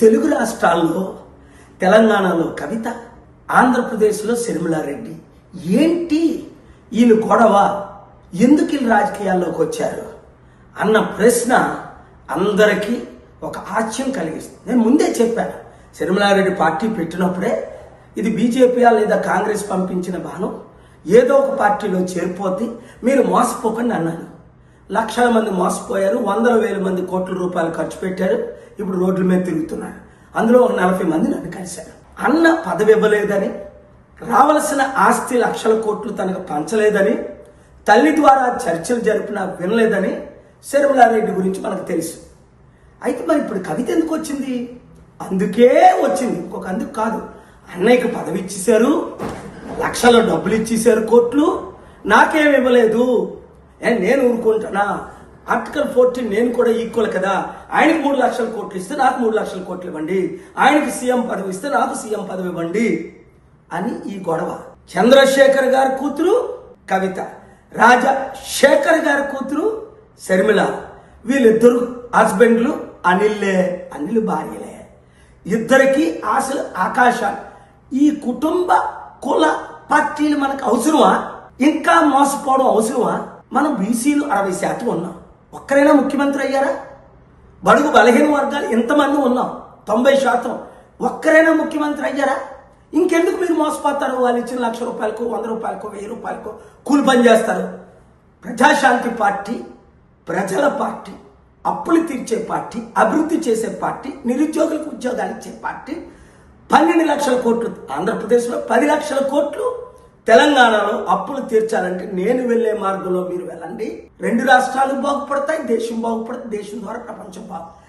తెలుగు రాష్ట్రాల్లో తెలంగాణలో కవిత, ఆంధ్రప్రదేశ్లో శర్మిలారెడ్డి. ఏంటి ఈయన గొడవ? ఎందుకు వీళ్ళు రాజకీయాల్లోకి వచ్చారు అన్న ప్రశ్న అందరికీ ఒక ఆశ్చర్యం కలిగిస్తుంది. నేను ముందే చెప్పాను, శర్మిలారెడ్డి పార్టీ పెట్టినప్పుడే ఇది బీజేపీ లేదా కాంగ్రెస్ పంపించిన బాణం, ఏదో ఒక పార్టీలో చేరిపోతే మీరు మోసపోకండి అన్నాను. లక్షల మంది మోసపోయారు, 100,000 మంది కోట్ల రూపాయలు ఖర్చు పెట్టారు, ఇప్పుడు రోడ్ల మీద తిరుగుతున్నారు. అందులో ఒక 40 మంది నన్ను కలిశారు. అన్న పదవి ఇవ్వలేదని, రావలసిన ఆస్తి లక్షల కోట్లు తనకు పంచలేదని, తల్లి ద్వారా చర్చలు జరిపినా వినలేదని శర్మిలారెడ్డి గురించి మనకు తెలుసు. అయితే మరి ఇప్పుడు కవిత ఎందుకు వచ్చింది? అందుకే వచ్చింది, ఇంకొక అందుకు కాదు. అన్నయ్యకి పదవి ఇచ్చేశారు, లక్షల డబ్బులు ఇచ్చేశారు, కోట్లు, నాకేమి ఇవ్వలేదు, నేను ఊరుకుంటానా? ఆర్టికల్ 14 నేను కూడా ఈక్వల్ కదా, ఆయనకి 3 లక్షల కోట్లు ఇస్తే నాకు 3 లక్షల కోట్లు ఇవ్వండి, ఆయనకి సీఎం పదవి ఇస్తే నాకు సీఎం పదవి ఇవ్వండి అని ఈ గొడవ. చంద్రశేఖర్ గారి కూతురు కవిత, రాజశేఖర్ గారి కూతురు శర్మిల, వీళ్ళిద్దరు హస్బెండ్లు అనిల్ భార్యలే. ఇద్దరికి ఆశలు ఆకాశాలు. ఈ కుటుంబ కుల పార్టీలు మనకు అవసరమా? ఇంకా మోసపోవడం అవసరమా? మనం బీసీలు 60% ఉన్నాం, ఒక్కరైనా ముఖ్యమంత్రి అయ్యారా? బడుగు బలహీన వర్గాలు ఇంతమంది ఉన్నాం, 90%, ఒక్కరైనా ముఖ్యమంత్రి అయ్యారా? ఇంకెందుకు మీరు మోసపోతారు? వాళ్ళు ఇచ్చిన 1,00,000 రూపాయలకు, 100 రూపాయలకు, 1000 రూపాయలకు కూలి పని చేస్తారు. ప్రజాశాంతి పార్టీ ప్రజల పార్టీ, అప్పులు తీర్చే పార్టీ, అభివృద్ధి చేసే పార్టీ, నిరుద్యోగులకు ఉద్యోగాలు ఇచ్చే పార్టీ. 12 లక్షల కోట్లు ఆంధ్రప్రదేశ్లో, 10 లక్షల కోట్లు తెలంగాణలో అప్పులు తీర్చాలంటే నేను వెళ్లే మార్గంలో మీరు వెళ్ళండి. 2 రాష్ట్రాలు బాగుపడతాయి, దేశం బాగుపడుతుంది, దేశం ద్వారా ప్రపంచం బాగుపడుతుంది.